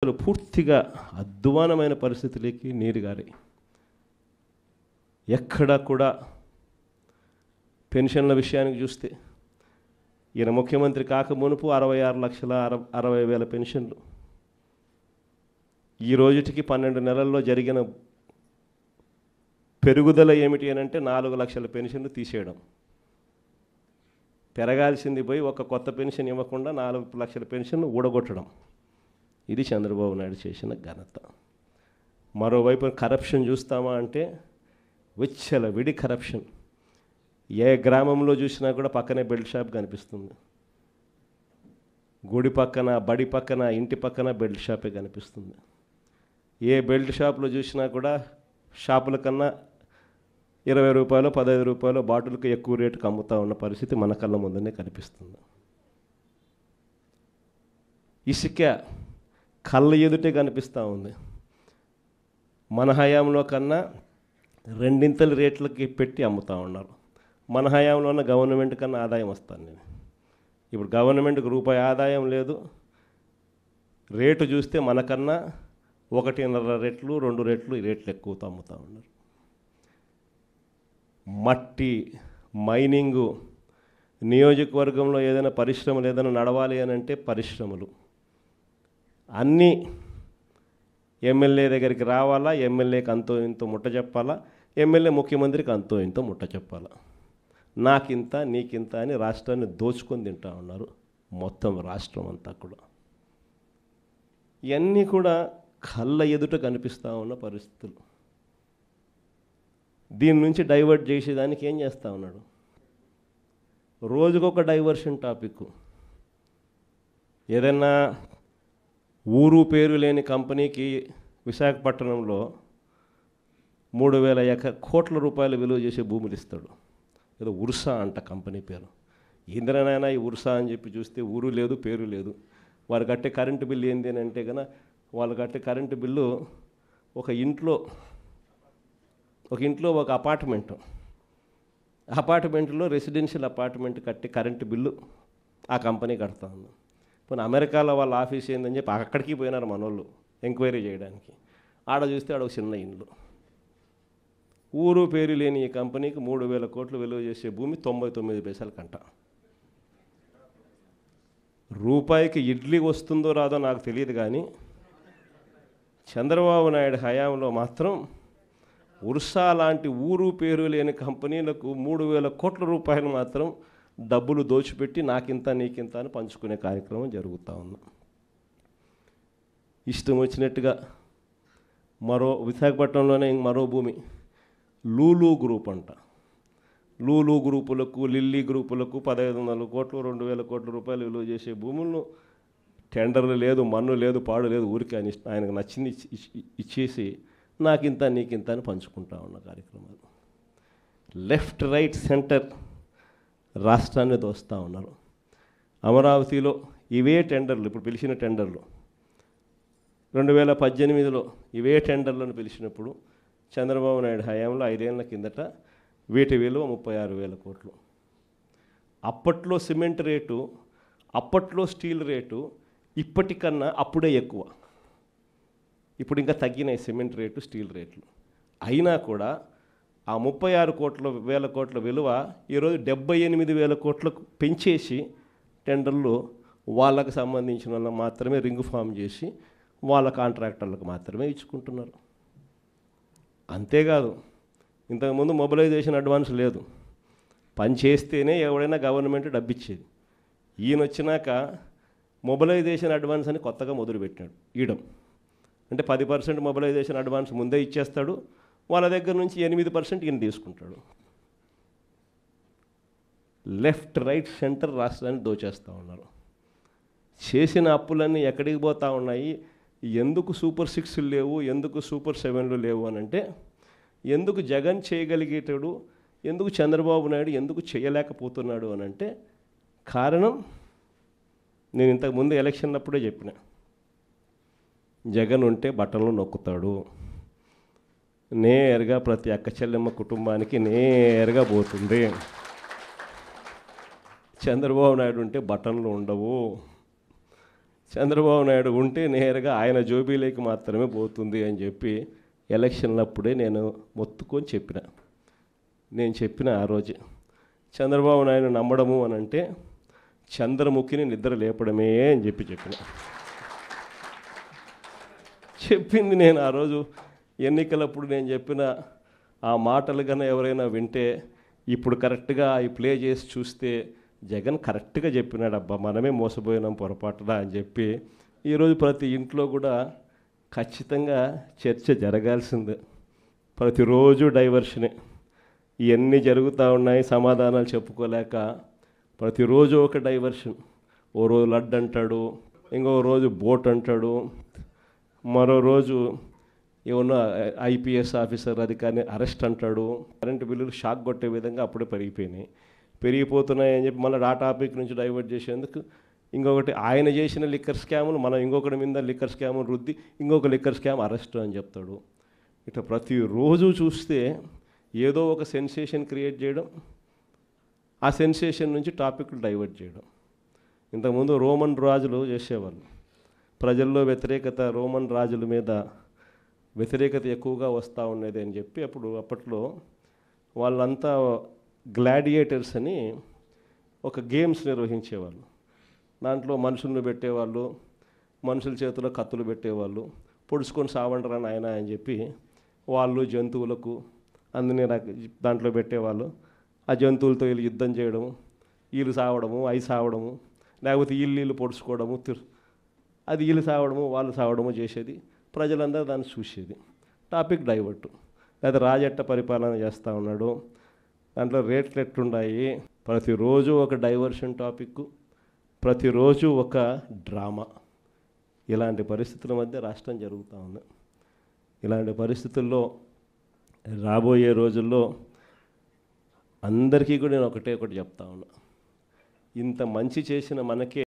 పూర్తిగా అధ్వానమైన పరిస్థితులకి నీరు గారాయి. ఎక్కడా కూడా పెన్షన్ల విషయానికి చూస్తే ఈయన ముఖ్యమంత్రి కాక మునుపు 66,60,000 పెన్షన్లు. ఈ రోజుటికి 12 నెలల్లో జరిగిన పెరుగుదల ఏమిటి అని అంటే 4 లక్షల పెన్షన్లు తీసేయడం. పెరగాల్సింది పోయి ఒక కొత్త పెన్షన్ ఇవ్వకుండా 4 లక్షల పెన్షన్ ఊడగొట్టడం. ఇది చంద్రబాబు నాయుడు చేసిన ఘనత. మరోవైపు కరప్షన్ చూస్తామా అంటే విడి కరప్షన్. ఏ గ్రామంలో చూసినా కూడా పక్కనే బెల్ట్ షాప్ కనిపిస్తుంది. గుడి పక్కన, బడి పక్కన, ఇంటి పక్కన బెల్ట్ షాపే కనిపిస్తుంది. ఏ బెల్ట్ షాప్లో చూసినా కూడా షాపుల కన్నా 20 రూపాయలు, 15 రూపాయలు బాటిల్కి ఎక్కువ రేటుకి అమ్ముతూ ఉన్న పరిస్థితి మన కళ్ళ ముందునే కనిపిస్తుంది. ఇసుక కళ్ళ ఎదుటే కనిపిస్తూ ఉంది. మన హయాంలో కన్నా 2 రేట్లకి పెట్టి అమ్ముతూ ఉన్నారు. మన హయాంలో ఉన్న గవర్నమెంట్ కన్నా ఆదాయం వస్తాను నేను. ఇప్పుడు గవర్నమెంట్కి రూపాయి ఆదాయం లేదు. రేటు చూస్తే మనకన్నా 1.5 రెట్లు, 2 రెట్లు ఈ రేట్లు ఎక్కువతో అమ్ముతూ ఉన్నారు. మట్టి మైనింగు, నియోజకవర్గంలో ఏదైనా పరిశ్రమలు ఏదైనా నడవాలి అని అంటే పరిశ్రమలు అన్నీ ఎమ్మెల్యే దగ్గరికి రావాలా, ఎమ్మెల్యేకి అంతో ఇంతో ముట్ట చెప్పాలా, ఎమ్మెల్యే ముఖ్యమంత్రికి అంతో ఇంతో ముట్ట చెప్పాలా. నాకింత నీకింత అని రాష్ట్రాన్ని దోచుకొని తింటా ఉన్నారు మొత్తం రాష్ట్రం అంతా కూడా. ఇవన్నీ కూడా కళ్ళ ఎదుట కనిపిస్తూ ఉన్న పరిస్థితులు. దీని నుంచి డైవర్ట్ చేసేదానికి ఏం చేస్తూ ఉన్నాడు? రోజుకొక డైవర్షన్ టాపిక్. ఏదైనా ఊరు పేరు లేని కంపెనీకి విశాఖపట్నంలో 3,000 కోట్ల రూపాయలు విలువ చేసే భూములు ఇస్తాడు. ఏదో ఉర్సా అంట కంపెనీ పేరు. ఇంద్రనైనా ఈ ఉర్సా అని చెప్పి చూస్తే ఊరు లేదు, పేరు లేదు. వారు కట్టే కరెంటు బిల్లు ఏంది అని అంటే కన్నా వాళ్ళు కట్టే కరెంటు బిల్లు ఒక ఇంట్లో ఒక అపార్ట్మెంట్లో రెసిడెన్షియల్ అపార్ట్మెంట్ కట్టే కరెంటు బిల్లు ఆ కంపెనీ కడతా ఉంది. పోనీ అమెరికాలో వాళ్ళ ఆఫీస్ ఏందని చెప్పి అక్కడికి పోయినారు మనోళ్ళు ఎంక్వైరీ చేయడానికి. ఆడ చూస్తే ఆడ ఒక చిన్న ఇండ్లు. ఊరు పేరు లేని ఈ కంపెనీకి 3,000 కోట్లు విలువ చేసే భూమి 99 పైసలు కంట. రూపాయికి ఇడ్లీ వస్తుందో రాదో నాకు తెలియదు, కానీ చంద్రబాబు నాయుడు హయాంలో మాత్రం ఉర్సా లాంటి ఊరు పేరు లేని కంపెనీలకు 3,000 కోట్ల రూపాయలు మాత్రం డబ్బులు దోచిపెట్టి నాకింత నీకింత అని పంచుకునే కార్యక్రమం జరుగుతూ ఉంది. ఇష్టం వచ్చినట్టుగా విశాఖపట్నంలోనే మరో భూమి లూలు గ్రూప్ అంట. లూలు గ్రూపులకు, లిల్లీ గ్రూపులకు 1,500 కోట్లు, 2,000 కోట్ల రూపాయలు విలువ చేసే భూములను టెండర్లు లేదు, మన్ను లేదు, పాడు లేదు, ఊరికి ఆయనకు నచ్చింది ఇచ్చేసి నాకింత నీకింత అని పంచుకుంటా ఉన్న కార్యక్రమాలు. లెఫ్ట్, రైట్, సెంటర్ రాష్ట్రాన్ని దోస్తూ ఉన్నారు. అమరావతిలో ఇవే టెండర్లు, ఇప్పుడు పిలిచిన టెండర్లు 2018లో ఇవే టెండర్లను పిలిచినప్పుడు చంద్రబాబు నాయుడు హయాంలో 5 ఏళ్ల కిందట వీటి విలువ 36,000 కోట్లు. అప్పట్లో సిమెంట్ రేటు, అప్పట్లో స్టీల్ రేటు ఇప్పటికన్నా అప్పుడే ఎక్కువ. ఇప్పుడు ఇంకా తగ్గినాయి సిమెంట్ రేటు, స్టీల్ రేట్లు. అయినా కూడా ఆ 36,000 కోట్ల విలువ ఈరోజు 78,000 కోట్లకు పెంచేసి టెండర్లు వాళ్ళకు సంబంధించిన వాళ్ళకి మాత్రమే రింగ్ ఫామ్ చేసి వాళ్ళ కాంట్రాక్టర్లకు మాత్రమే ఇచ్చుకుంటున్నారు. అంతేకాదు, ఇంతకుముందు మొబిలైజేషన్ అడ్వాన్స్ లేదు. పని చేస్తేనే ఎవడైనా గవర్నమెంట్ డబ్బిచ్చేది. ఈయన వచ్చినాక మొబిలైజేషన్ అడ్వాన్స్ అని కొత్తగా మొదలుపెట్టాడు ఇయడం. అంటే 10% మొబిలైజేషన్ అడ్వాన్స్ ముందే ఇచ్చేస్తాడు, వాళ్ళ దగ్గర నుంచి 8% ఈయన తీసుకుంటాడు. లెఫ్ట్, రైట్, సెంటర్ రాష్ట్రాన్ని దోచేస్తూ ఉన్నారు. చేసిన అప్పులన్నీ ఎక్కడికి పోతూ ఉన్నాయి? ఎందుకు సూపర్ 6 లేవు, ఎందుకు సూపర్ 7 లేవు అని అంటే, ఎందుకు జగన్ చేయగలిగేటాడు, ఎందుకు చంద్రబాబు నాయుడు ఎందుకు చేయలేకపోతున్నాడు అని అంటే కారణం నేను ఇంతకుముందు ఎలక్షన్ అప్పుడే చెప్పిన. జగన్ ఉంటే బట్టలు నొక్కుతాడు, నేరుగా ప్రతి అక్క చెల్లెమ్మ కుటుంబానికి నేరుగా పోతుంది. చంద్రబాబు నాయుడు ఉంటే బటన్లు ఉండవు. చంద్రబాబు నాయుడు ఉంటే నేరుగా ఆయన జోబీలోకి మాత్రమే పోతుంది అని చెప్పి ఎలక్షన్లప్పుడే నేను మొత్తుకొని చెప్పిన. నేను చెప్పిన ఆ రోజు చంద్రబాబు నాయుడు నమ్మడము అని అంటే చంద్రముఖిని నిద్ర లేపడమే అని చెప్పిన. చెప్పింది నేను ఆ రోజు ఎన్నికలప్పుడు నేను చెప్పిన ఆ మాటలు కన్నా ఎవరైనా వింటే ఇప్పుడు కరెక్ట్గా అవి ప్లే చేసి చూస్తే జగన్ కరెక్ట్గా చెప్పినాడు, అబ్బా మనమే మోసపోయినాం పొరపాటున అని చెప్పి. ఈరోజు ప్రతి ఇంట్లో కూడా ఖచ్చితంగా చర్చ జరగాల్సిందే. ప్రతిరోజు డైవర్షనే, ఇవన్నీ జరుగుతూ ఉన్నాయి, సమాధానాలు చెప్పుకోలేక ప్రతిరోజు ఒక డైవర్షన్. ఓ రోజు లడ్డు అంటాడు, ఇంకో రోజు బోట్ అంటాడు, మరో రోజు ఏమన్నా ఐపీఎస్ ఆఫీసర్ అధికారిని అరెస్ట్ అంటాడు. కరెంటు బిల్లులు షాక్ కొట్టే విధంగా అప్పుడే పెరిగిపోతున్నాయి అని చెప్పి మళ్ళీ ఆ టాపిక్ నుంచి డైవర్ట్ చేసేందుకు ఇంకొకటి ఆయన చేసిన లిక్కర్ స్కాములు మనం ఇంకొకటి మీద లిక్కర్ స్కాములు రుద్ది ఇంకొక లిక్కర్ స్కామ్ అరెస్ట్ అని చెప్తాడు. ఇట్లా ప్రతిరోజు చూస్తే ఏదో ఒక సెన్సేషన్ క్రియేట్ చేయడం, ఆ సెన్సేషన్ నుంచి టాపిక్లు డైవర్ట్ చేయడం. ఇంతకుముందు రోమన్ రాజులు చేసేవాళ్ళు, ప్రజల్లో వ్యతిరేకత, రోమన్ రాజుల మీద వ్యతిరేకత ఎక్కువగా వస్తూ ఉండేది అని చెప్పి అప్పట్లో వాళ్ళంతా గ్లాడియేటర్స్ అని ఒక గేమ్స్ నిర్వహించేవాళ్ళు. దాంట్లో మనుషులను పెట్టేవాళ్ళు, మనుషుల చేతిలో కత్తులు పెట్టేవాళ్ళు, పొడుచుకొని సావండరా నాయన అని చెప్పి వాళ్ళు జంతువులకు అన్ని దాంట్లో పెట్టేవాళ్ళు. ఆ జంతువులతో వీళ్ళు యుద్ధం చేయడము, వీళ్ళు సావడము, అవి సావడము, లేకపోతే వీళ్ళు పొడుచుకోవడము, అది వీళ్ళు సావడము వాళ్ళు సావడము చేసేది. ప్రజలందరూ దాన్ని చూసేది. Topic divert. లేదా రాజెట్ట పరిపాలన చేస్తూ ఉన్నాడు, దాంట్లో రేట్లు ఎట్లున్నాయి, ప్రతిరోజు ఒక డైవర్షన్ టాపిక్, ప్రతిరోజు ఒక డ్రామా. ఇలాంటి పరిస్థితుల మధ్య రాష్ట్రం జరుగుతూ ఉంది. ఇలాంటి పరిస్థితుల్లో రాబోయే రోజుల్లో అందరికీ కూడా నేను ఒకటి చెప్తా ఉన్నా, ఇంత మంచి చేసిన మనకే